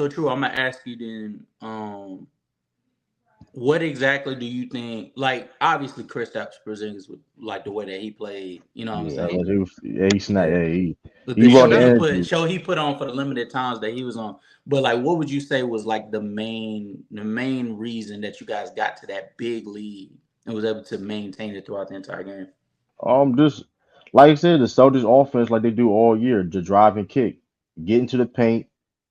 So true. I'm gonna ask you then. What exactly do you think? Like, obviously, Kristaps Porzingis with like the way that he played. You know what I'm Yeah, saying? he snapped. The, Yeah, the he He brought show the he snapped. put energy. show he put on for the limited times that he was on. But like, what would you say was like the main reason that you guys got to that big lead and was able to maintain it throughout the entire game? Just like I said, the Celtics offense, like they do all year, to drive and kick, get into the paint,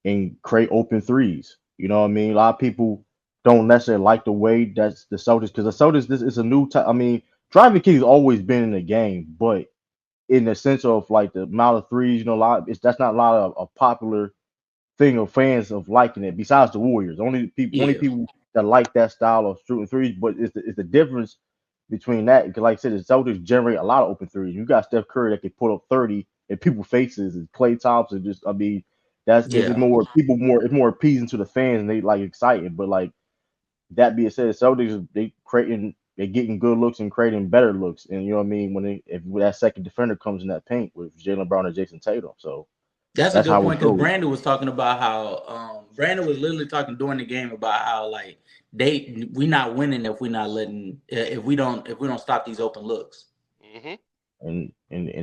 and create open threes. You know what I mean? A lot of people don't necessarily like the way that's the Celtics because the Celtics this is a new type. I mean, driving kick has always been in the game, but in the sense of like the amount of threes, a lot that's not a lot of a popular thing of fans of liking it. Besides the Warriors, only Yeah, people that like that style of shooting threes. But it's the difference between that because, like I said, the Celtics generate a lot of open threes. You got Steph Curry that can put up 30 in people's faces, and Klay Thompson. Just I mean, that's it's yeah, more appeasing to the fans and they like exciting. But like that being said, the Celtics they're getting good looks and creating better looks. And you know what I mean if that second defender comes in that paint with Jalen Brown and Jason Tatum. So that's a that's good how it point because goes. Brandon was talking about how Brandon was literally talking during the game about how like we not winning if we not letting if we don't stop these open looks. Hmm. And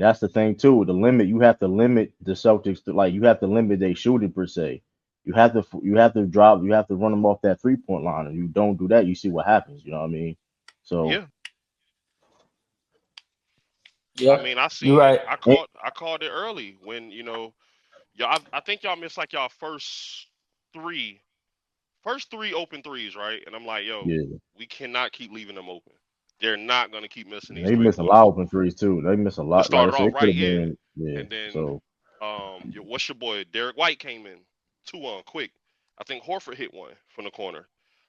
that's the thing too. The limit you have to limit the Celtics to like you have to limit their shooting per se. You have to run them off that 3 point line. If you don't do that, you see what happens. You know what I mean? So Yeah. I Yep, mean, I you're seen it. right. and I called it early when y'all. I think y'all missed like y'all three, first three open threes, right? And I'm like, yo, yeah, we cannot keep leaving them open. They're not gonna keep missing these they three miss a lot pointers. of open threes too. They miss a It lot. Like I started said, off it could right, have yeah, been yeah. and then So what's your boy Derek White came in 2-1 quick. I think Horford hit one from the corner.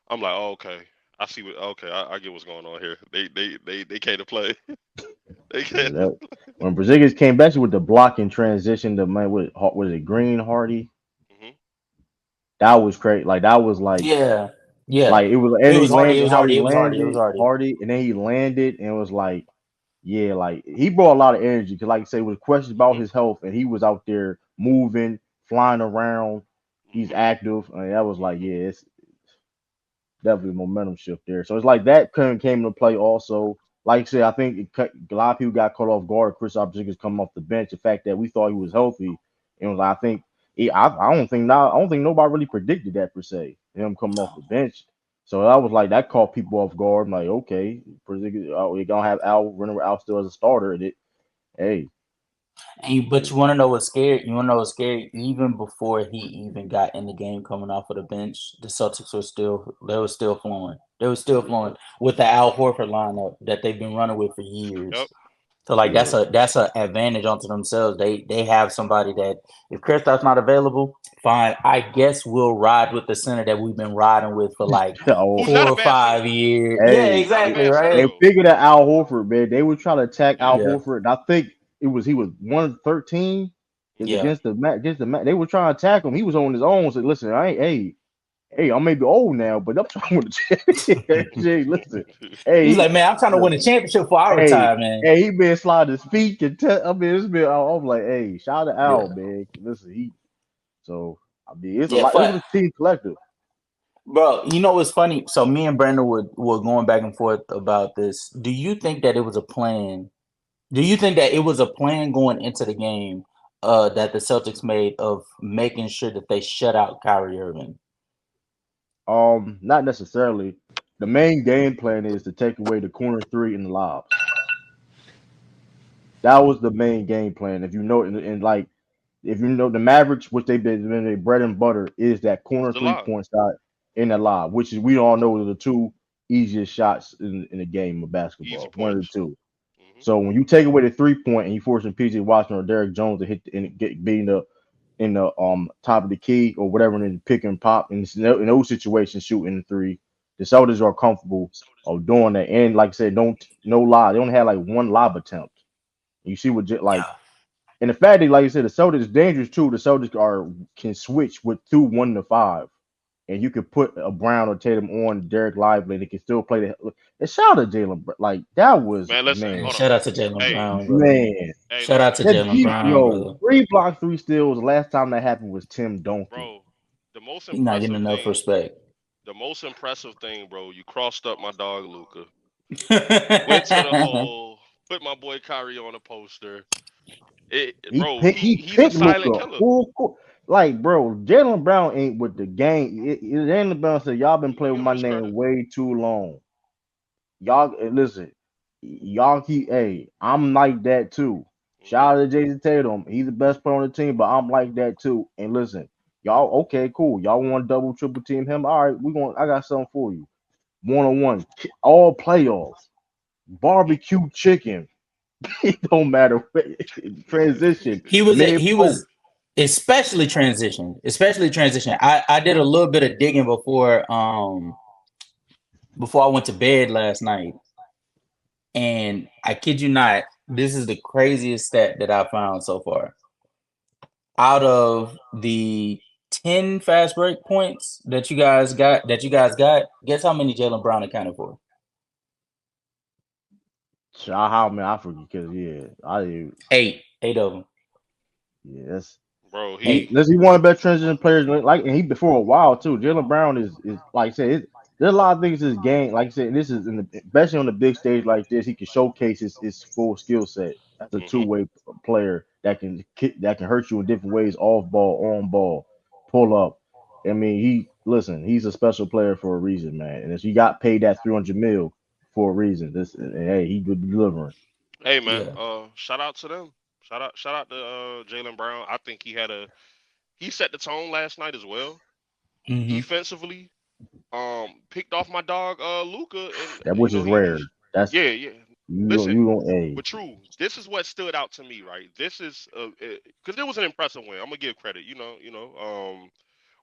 I'm like, oh, okay. I see what. Okay, I get what's going on here. They came to play. They yeah, came. when Porzingis came back with the blocking transition, the man was it Green Hardy? Hmm. That was crazy. Like that was Yeah, yeah. like it was, It and he was Hardy. It landed was how Hardy. he It was Hardy. It was landed, Hardy. Hardy, and then he landed, and it was like, yeah, like he brought a lot of energy. Cause like I say, with questions about Hmm. his health, and he was out there moving, flying around. He's Hmm. active, and that was like, yeah, it's definitely a momentum shift there. So it's like that kind of came into play also. Like I said, I think a lot of people got caught off guard. Chris Porzingis coming off the bench. The fact that we thought he was healthy, and was, I think I don't think nobody really predicted that per se. Him coming off the bench. So I was like that caught people off guard. I'm like, okay, Porzingis, we're gonna have Al running Al still as a starter. And hey, But you want to know what's scary? You want to know what's scary? Even before he even got in the game, coming off of the bench, the Celtics were still flowing. They were still flowing with the Al Horford lineup that they've been running with for years. Yep. So like yeah, that's a advantage onto themselves. They have somebody that if Kristaps not available, fine. I guess we'll ride with the center that we've been riding with for like Who's oh, not four a or bad center. 5 years. Yeah, hey, Not a exactly, bad center right? they though. figured out Al Horford, man. They were trying to attack Al Yeah. Yeah, Horford. And I think he was 113 yeah. against the Mac. They were trying to attack him. He was on his own. Said, "Listen, I ain't. Hey, I may be old now, but I'm trying to win the championship. Jay, listen, He's hey, like, man, I'm trying to win a championship before I hey, retire, man. hey, he been sliding his feet and I mean, it's been. I'm like, hey, shout out to Al, Yeah, man. Listen, he. So I mean, it's a yeah. lot. It was a team collective. Bro, you know what's funny? So me and Brandon were going back and forth about this. Do you think that it was a plan? Do you think that it was a plan going into the game that the Celtics made of making sure that they shut out Kyrie Irving? Not necessarily. The main game plan is to take away the corner three and the lobs. That was the main game plan. If you know, and like if you know the Mavericks, which they've been their bread and butter, is that It's corner the three lie. point shot in the lob, which is we all know are the two easiest shots in the game of Easy basketball. One of the points. two. Hmm. So when you take away the 3 point and you forcing PJ Washington or Derek Jones to hit and get beating the in the top of the key or whatever in the pick and pop in those situations shooting the three, the Celtics are comfortable of doing that. And like I said, don't no lie, they only had like one lob attempt. You see what like Yeah. and the fact that, like you said, the Celtics is dangerous too. The Celtics are can switch with 2 1 to 5, and you can put a Brown or Tatum on Derek Lively, and they can still play the. And shout out to Jalen, like that was Man, listen. Man, man, Hold on. shout out to Jalen Hey, Brown, bro. man. hey, Shout out listen. to That Jalen deep, Brown, yo, brother. 3 block 3 steals. The last time that happened was Tim Duncan. Bro, the most He's not getting impressive enough thing, respect. the most impressive thing, bro. You crossed up my dog Luka, went to the hole, put my boy Kyrie on a poster. Bro, He he's a picked silent Luka killer. full court. Like, bro, Jalen Brown ain't with the game. Jalen Brown said, y'all been I'm gonna playing with give him my his name credit. way too long. Y'all listen, y'all keep I'm like that too. Hmm. Shout out to Jason Tatum. He's the best player on the team, but I'm like that too. And listen, y'all, okay, cool. Y'all want double, triple team him? All right, I got something for you. One on one, all playoffs, barbecue chicken. It don't matter. Transition, mid he post. was especially transition. I did a little bit of digging before I went to bed last night, and I kid you not, this is the craziest stat that I found so far. Out of the 10 fast break points that you guys got, guess how many Jalen Brown accounted for? How man, I forget because Eight of them. yeah, that's Bro, Eight. he one of the best transition players like, and he before a while too. Jalen Brown is like I said, there's a lot of things in his game. Like I said, this is especially on the big stage like this, he can showcase his full skill set as a hmm two-way player that can hurt you in different ways, off ball, on ball, pull up. I mean, he's a special player for a reason, man. And if he got paid that 300 mil for a reason, this and hey, he good delivering. Hey man, Yeah. shout out to them. Shout out to Jalen Brown. I think he set the tone last night as well. Hmm. Defensively, picked off my dog Luka, and That which is rare. That's yeah. you Listen, don't but true, this is what stood out to me, right? This is because it was an impressive win. I'm gonna give credit.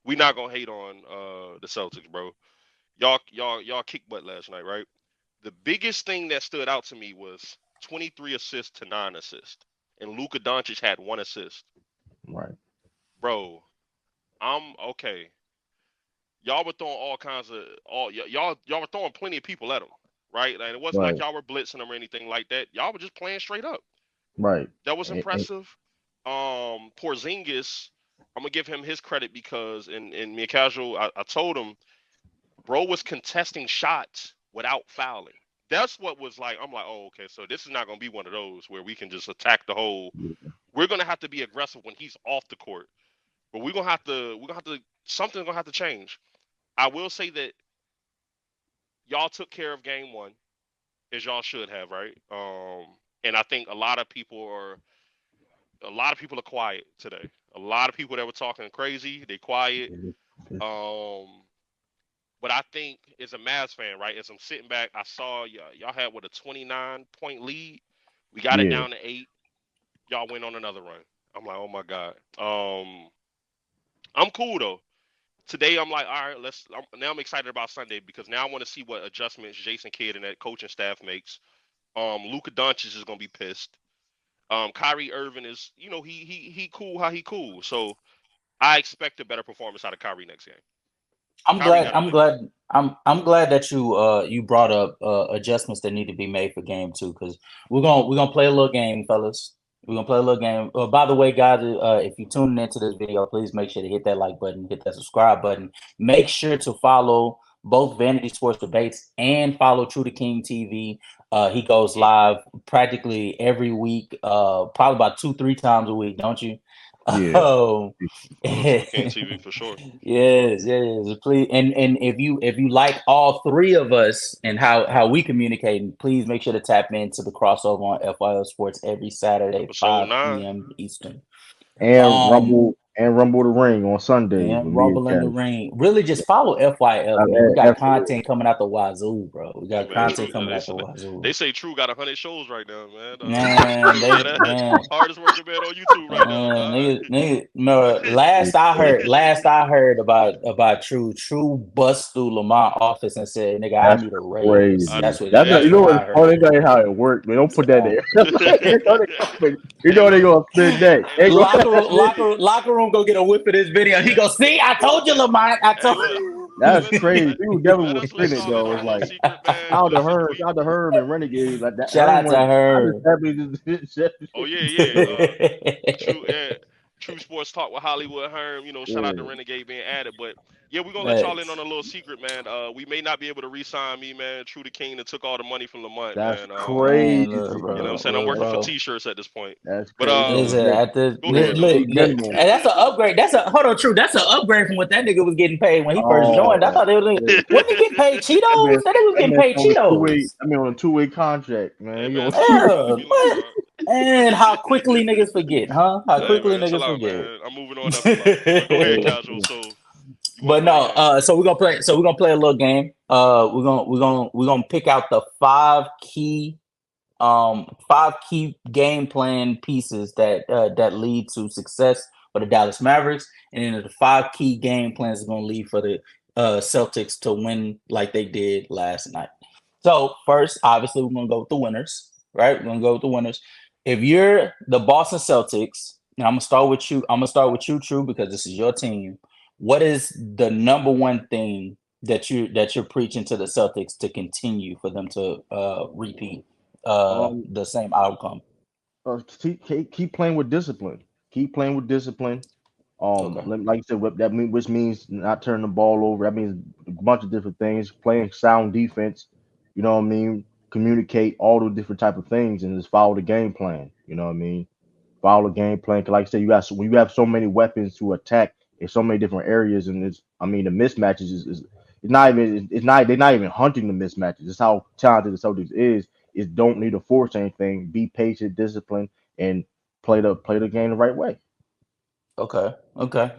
We not gonna hate on the Celtics, bro. Y'all kicked butt last night, right? The biggest thing that stood out to me was 23 assists to 9 assists, and Luka Doncic had 1 assist. right. Bro, I'm okay. Y'all were throwing all kinds of y'all were throwing plenty of people at him, right? And it wasn't like Right, y'all were blitzing them or anything like that. Y'all were just playing straight up. right. That was And impressive. Porzingis, I'm gonna give him his credit because in me and casual, I told him, bro was contesting shots without fouling. That's what was like. I'm like, oh, okay, so this is not gonna be one of those where we can just attack the hole. We're gonna have to be aggressive when he's off the court, but something's gonna have to change. I will say that y'all took care of game one as y'all should have, right? And I think a lot of people are quiet today. A lot of people that were talking crazy, they quiet. Um, but I think as a Mavs fan, right, as I'm sitting back, I saw y'all had what a 29-point lead. We got it yeah, down to 8. Y'all went on another run. I'm like, oh my god. I'm cool though. Today I'm like, all right, now I'm excited about Sunday because now I want to see what adjustments Jason Kidd and that coaching staff makes. Luka Doncic is gonna be pissed. Kyrie Irving is, he cool how he cool. So I expect a better performance out of Kyrie next game. I'm Kyrie glad. got to I'm play glad. better. I'm glad that you brought up adjustments that need to be made for game two because we're gonna play a little game, fellas. We're gonna play a little game. By the way, guys, if you're tuning into this video, please make sure to hit that like button, hit that subscribe button. Make sure to follow both Vanity Sports Debates and follow True to King TV. He goes Hmm. live practically every week, probably about 2-3 times a week, don't you? yeah. Oh, Follow True to King TV for sure. For sure. yes, yes, please. And if you like all three of us and how we communicate, please make sure to tap into the crossover on FYO Sports every Saturday, Episode 5 9. p.m. Eastern. And Um, Rumble the Ring on Sundays with and me and Rumble in the Kevin. Ring. Really, just follow FYF, man. We got Absolutely. content coming out the wazoo, bro. We Hey got man, content True. coming They out the say wazoo. they say True got 100 shows right now, man. Man, True, they that man. hardest working man on YouTube right now, No, Yeah, last I heard about True bust through Lamar office and said, "Nigga, I that's need a raise." I, crazy. That's what That's not, hey, that's you know what what's I heard. funny? That ain't how it worked, man. Don't put that Yeah. there. You hey, know they look, gonna spin that. hey, They look, Locker room, go get a whip of this video. He hey, goes, "See, I told you, Lamar. I hey, told." look. That's crazy. Let, People definitely let will us let spin it y'all in though. on It's a little like secret, man. Listen, shout out to Herb and Renegade. Like that Shout Herb out to one I her. just definitely just oh yeah. True, yeah. True Sports Talk with Hollywood Herm. Shout out to Yeah, Renegade being added. But yeah, we're gonna let y'all in on Facts. a little secret, man. We may not be able to re-sign me, man. True the King that took all the money from Lamont, that's man. Man, crazy, look, You know what I'm bro, saying? I'm look, working for bro. T-shirts at this point. that's But crazy. Is it Yeah, at the go yeah, ahead look, though. look, league look, minimum. and that's an upgrade. That's a hold on, true. That's an upgrade from what that nigga was getting paid when he first joined. I Oh, thought they was yeah. wasn't he getting paid That man, Cheetos? That nigga was that getting man paid on a two-way. Cheetos. I mean, on a two-way contract, Hey man. You man, on don't two? leave Yeah, me alone, what? dog. And how quickly niggas forget, huh? How Hey quickly man, chill niggas out, forget. man. I'm moving on after life. But go ahead, casual. So you want to But play a no, game? so we're gonna play. So we're gonna play a little game. We're gonna pick out the five key game plan pieces that lead to success for the Dallas Mavericks, and then the five key game plans are gonna lead for the Celtics to win like they did last night. So first, obviously, we're gonna go with the winners, right? We're gonna go with the winners. If you're the Boston Celtics, and I'm gonna start with you. I'm gonna start with you, True, because this is your team. What is the number one thing that you're preaching to the Celtics to continue for them to repeat Um, the same outcome? keep playing with discipline. Keep playing with discipline. Okay. Like you said, which means not turning the ball over. That means a bunch of different things. Playing sound defense. You know what I mean? Communicate all the different type of things and just follow the game plan. You know what I mean? Follow the game plan. 'Cause like I said, when you have so many weapons to attack in so many different areas, and the mismatches is they're not even hunting the mismatches. It's how talented the Celtics is. Is don't need to force anything. Be patient, disciplined, and play the game the right way. Okay. Okay.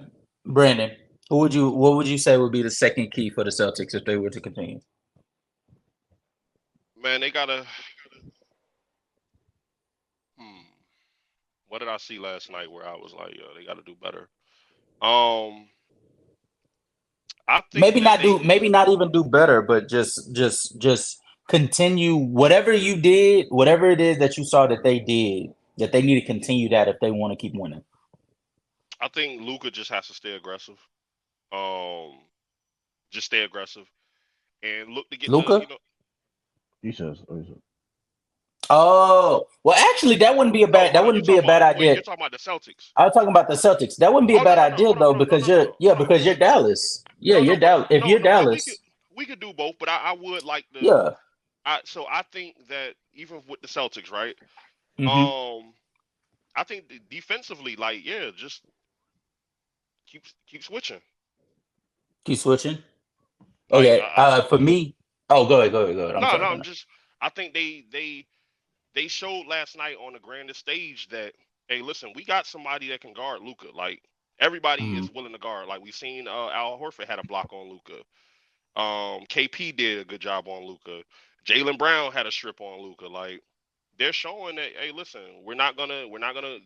Brandon, what would you say would be the second key for the Celtics if they were to continue? Man, they gotta. Hmm, what did I see last night where I was like, yo, they gotta do better. Um, I think that they. Maybe not even do better, but just continue whatever you did, whatever it is that you saw that they did, that they need to continue that if they want to keep winning. I think Luka just has to stay aggressive. Um, just stay aggressive and look to get the. Luca? He says, Oh, well, actually, No, that you wouldn't be a talking bad about? Wait, idea. you're talking about the Celtics? I was talking about the Celtics. That wouldn't be a Oh no bad no no idea hold on though, hold on no because no no no no you're Dallas. Yeah, no you're no but Dallas. If you're no we could Dallas, do both, but I would like to. yeah. I think that even with the Celtics, right? Mm-hmm. Um, I think defensively, like yeah, just keep switching. Keep switching. Like Okay. For me, oh, go ahead. I'm no sorry. no, Go I'm ahead. just I think they showed last night on the grandest stage that hey, listen, we got somebody that can guard Luca. Like everybody Mm-hmm. is willing to guard. Like we've seen Al Horford had a block on Luca. KP did a good job on Luca. Jalen Brown had a strip on Luca. Like they're showing that hey, listen, we're not gonna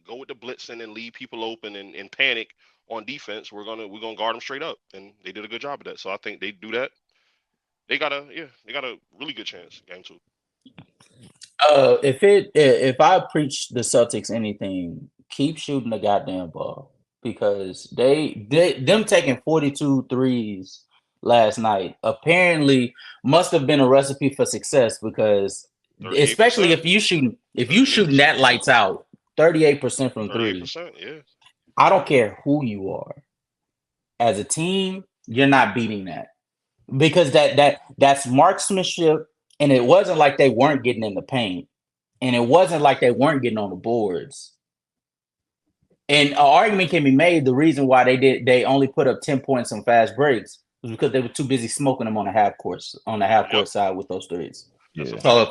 go with the blitzing and leave people open and panic on defense. We're gonna guard them straight up, and they did a good job of that. So I think they do that. They got a really good chance game two. If I preach the Celtics anything, keep shooting the goddamn ball because them taking 42 threes last night apparently must have been a recipe for success because Thirty-eight especially percent, if you shooting 38%, that lights out 38% from three. 38%. Yeah, I don't care who you are. As a team, you're not beating that because that's marksmanship, and it wasn't like they weren't getting in the paint, and it wasn't like they weren't getting on the boards. And an argument can be made. The reason why they only put up 10 points on fast breaks was because they were too busy smoking them on the half yep, court side with those threes. that's a yeah. So fact.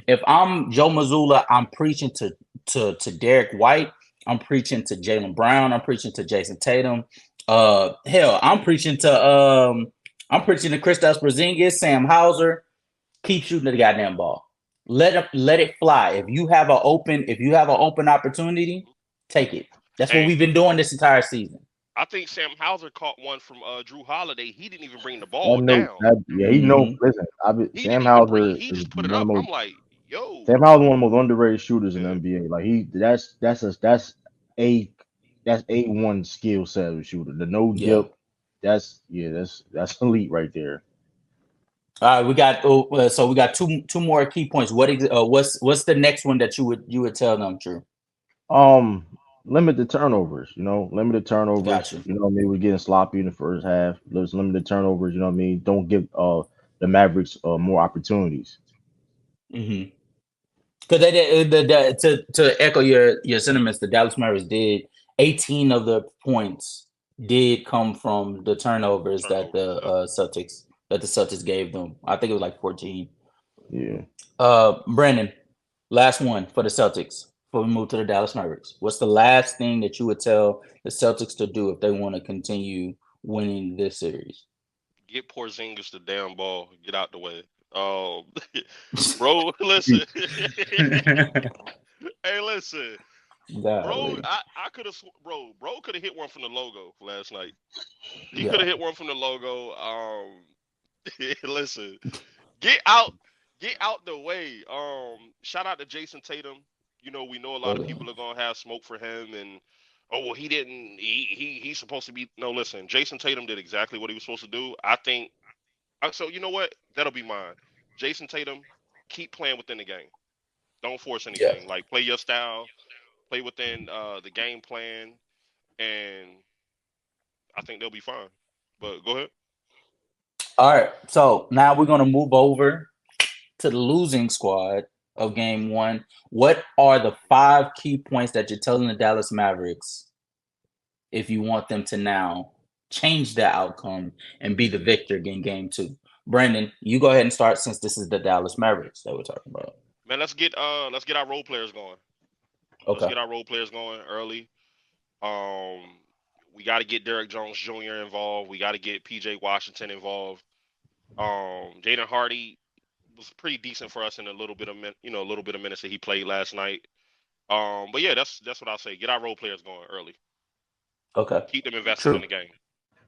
if I'm Joe Mazzulla, I'm preaching to Derek White. I'm preaching to Jalen Brown. I'm preaching to Jason Tatum. Hell, I'm preaching to Kristaps Porzingis, Sam Hauser. Keep shooting the goddamn ball. Let it fly. If you have an open opportunity, take it. That's what And we've been doing this entire season. I think Sam Hauser caught one from Drew Holiday. He didn't even bring the I ball know down. that. Yeah, he know. Hmm. Listen, He didn't Sam even bring. Hauser He is just put it one of up. the most. I'm like, yo, Sam Hauser is one of the most underrated shooters in the yeah, NBA. Like a that's A1 skill set of a shooter. The no Yeah. dip. That's elite right there. All right, we got two more key points. What's the next one that you would tell them, Drew? Um, limit the turnovers. Limit the turnovers. Got you. You know what I mean? We're getting sloppy in the first half. Let's limit the turnovers. You know what I mean? Don't give the Mavericks more opportunities. Mm-hmm. Because they did to echo your sentiments, the Dallas Mavericks did 18 of the points did come from the turnovers Turnovers. Yep. That the Celtics gave them. I think it was like 14. Yeah. Brandon, last one for the Celtics before we move to the Dallas Mavericks. What's the last thing that you would tell the Celtics to do if they want to continue winning this series? Get Porzingis the damn ball. Get out the way. Bro, listen. Hey, listen. Bro, Golly. I could have, bro could have hit one from the logo last night. He could Yeah. have hit one from the logo. Listen, get out, get out the way. Shout out to Jason Tatum. We know a lot of people are gonna have smoke for him, and oh well, he didn't. He's supposed to be. No, listen, Jason Tatum did exactly what he was supposed to do. I think. So you know what? That'll be mine. Jason Tatum, keep playing within the game. Don't force Yeah. anything. Like play your style, play within the game plan, and I think they'll be fine. But go ahead. All right. So now we're gonna move over to the losing squad of game one. What are the 5 key points that you're telling the Dallas Mavericks if you want them to now change the outcome and be the victor in game two? Brandon, you go ahead and start since this is the Dallas Mavericks that we're talking about. Man, let's get our role players going. Let's Okay. get our role players going early. Um, we got to get Derek Jones Jr. involved. We got to get PJ Washington involved. Jaden Hardy was pretty decent for us in a little bit of minutes that he played last night. But yeah, that's what I'll say. Get our role players going early. Okay. Keep them invested in True. the game.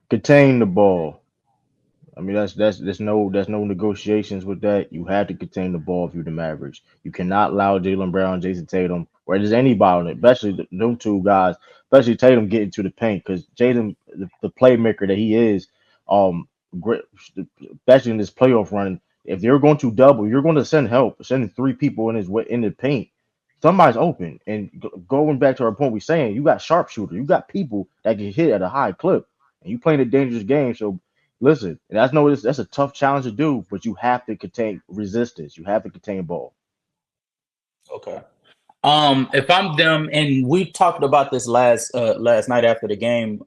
Contain the ball. I mean, that's there's no negotiations with that. You have to contain the ball if you're the Mavericks. You cannot allow Jalen Brown, Jason Tatum, or there's anybody on it, especially them two guys, especially Tatum getting to the paint because Jaden, the playmaker that he is, great, especially in this playoff run. If you're going to double, you're going to send help, sending three people in the paint. Somebody's open. And going back to our point, we're saying you got sharpshooter, you got people that can hit at a high clip, and you playing a dangerous game. So listen, and that's a tough challenge to do, but you have to contain resistance. You have to contain ball. Okay. If I'm them, and we talked about this last night after the game,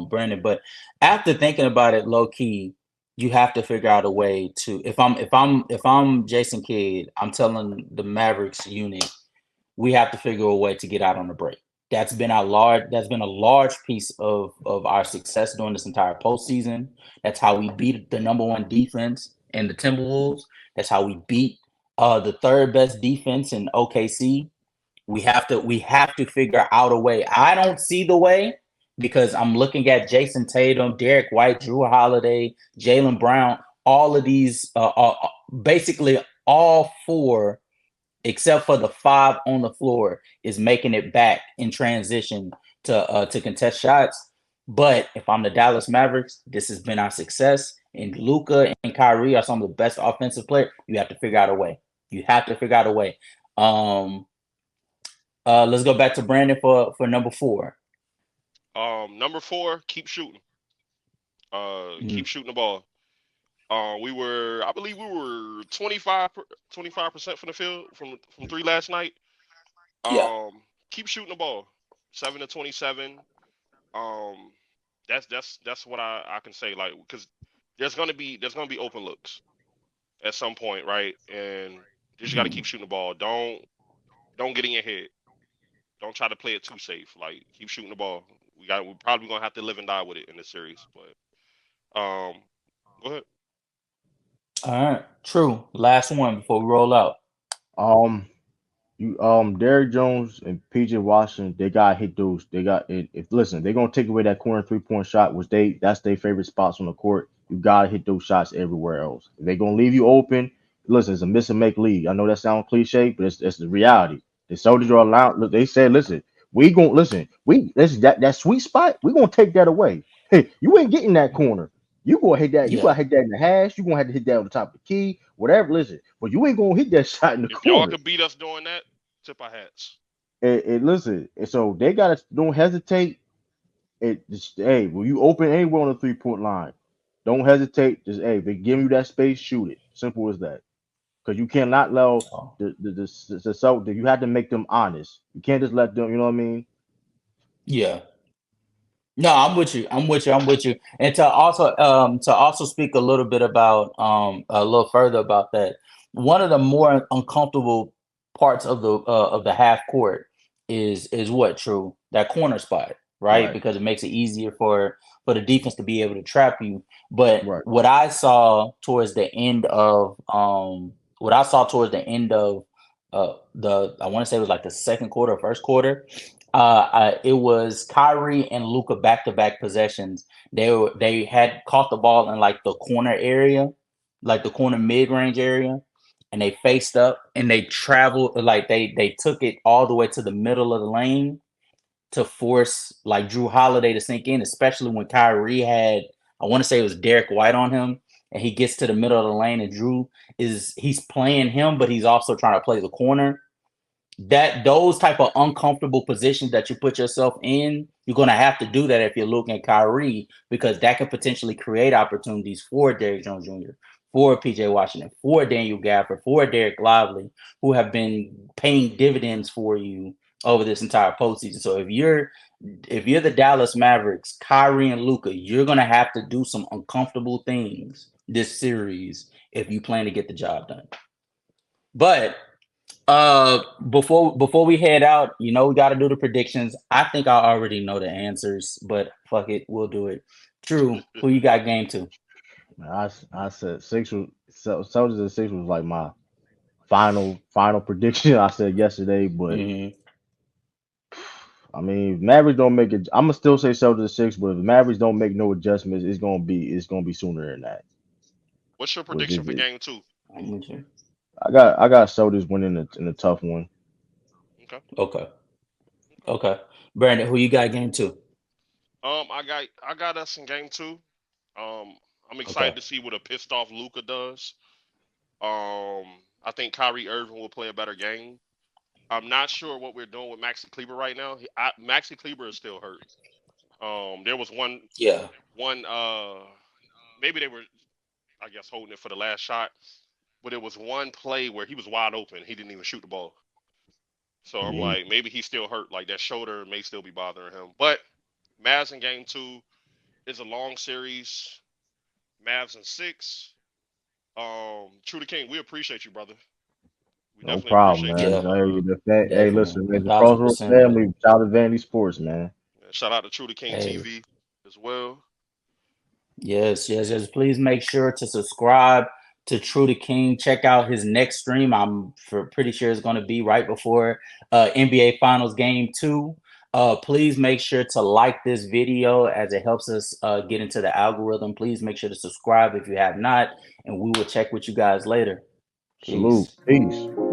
Brandon, but after thinking about it low key, you have to figure out a way to if I'm Jason Kidd, I'm telling the Mavericks unit, we have to figure a way to get out on the break. That's been a large piece of our success during this entire postseason. That's how we beat the number one defense in the Timberwolves. That's how we beat the third best defense in OKC. We have to figure out a way. I don't see the way because I'm looking at Jason Tatum, Derek White, Drew Holiday, Jalen Brown, all of these, basically all four, except for the five on the floor, is making it back in transition to contest shots. But if I'm the Dallas Mavericks, this has been our success. And Luka and Kyrie are some of the best offensive players. You have to figure out a way. You have to figure out a way. Um, let's go back to Brandon for number four. Number four, keep shooting. Mm, Keep shooting the ball. I believe we were 25% from the field from three last night. yeah, Keep shooting the ball. 7 to 27. Um, that's what I can say. Like, because there's gonna be open looks at some point, right? And you just got to mm, keep shooting the ball. Don't get in your head. Don't try to play it too safe. Like, keep shooting the ball. We're probably gonna have to live and die with it in this series. But go ahead. all right, true. Last one before we roll out. Um, Derrick Jones and PJ Washington, they got to hit those. They got it. If listen, they're gonna take away that corner 3-point shot, which that's their favorite spots on the court. You gotta hit those shots everywhere else. If they're gonna leave you open, listen, it's a miss and make league. I know that sounds cliche, but it's the reality. The soldiers are allowed. Look, they said, listen, we gonna listen. We listen that sweet spot. We gonna take that away. Hey, you ain't getting that corner. You gonna hit that. You Yeah, gotta hit that in the hash. You gonna have to hit that on the top of the key, whatever. Listen, but you ain't gonna hit that shot in the If y'all corner. could beat us doing that, tip our hats. Listen. So they gotta don't hesitate. Hey, when you open anywhere on the 3-point line, don't hesitate. Just hey, they give you that space, shoot it. Simple as that. Because you cannot allow Oh, the so you have to make them honest. You can't just let them. You know what I mean? yeah. No, I'm with you. I'm with you. I'm with you. And to also speak a little bit about a little further about that. One of the more uncomfortable parts of the half court is what true that corner spot, right? Right. Because it makes it easier for the defense to be able to trap you. But Right. what I saw towards the end of the I want to say it was like the second quarter or first quarter. It was Kyrie and Luka back-to-back possessions. They had caught the ball in like the corner area, like the corner mid-range area, and they faced up and they traveled like they took it all the way to the middle of the lane to force like Drew Holiday to sink in, especially when Kyrie had, I want to say it was Derek White on him, and he gets to the middle of the lane and he's playing him, but he's also trying to play the corner. That those type of uncomfortable positions that you put yourself in, you're gonna have to do that if you're looking at Kyrie, because that could potentially create opportunities for Derrick Jones Jr., for PJ Washington, for Daniel Gafford, for Derek Lively, who have been paying dividends for you over this entire postseason. So if you're the Dallas Mavericks, Kyrie and Luka, you're gonna have to do some uncomfortable things this series if you plan to get the job done. But before we head out, we got to do the predictions. I think I already know the answers, but fuck it, we'll do it. True. Who you got game to? I said six was Celtics and six was like my final prediction. I said yesterday, but Hmm. I mean Mavericks don't make it. I'm gonna still say Celtics and six, but if the Mavericks don't make no adjustments, it's gonna be sooner than that. What's your Which prediction is for it. game two? I'm with you. I got Celtics winning in a tough one. Okay. Okay. Okay. Brandon, who you got game to? I got us in game two. I'm Okay. excited to see what a pissed off Luca does. I think Kyrie Irving will play a better game. I'm not sure what we're doing with Maxi Kleber right now. Maxi Kleber is still hurt. There was Yeah. one maybe they were, I guess, holding it for the last shot, but it was one play where he was wide open. He didn't even shoot the ball. So I'm Yeah, like, maybe he's still hurt. Like that shoulder may still be bothering him. But Mavs in game two is a long series. Mavs in six. True to King, we appreciate you, brother. We no definitely problem, appreciate man. you. Yeah. Hey, Definitely. listen, man, the 1,000%. Crossroads family, shout out to Vanity Sports, man. Shout out to True to King Hey. TV as well. Yes, yes, yes. Please make sure to subscribe to True to King. Check out his next stream. Pretty sure it's going to be right before NBA Finals Game 2. Please make sure to like this video as it helps us get into the algorithm. Please make sure to subscribe if you have not, and we will check with you guys later. Salute. Peace. Peace.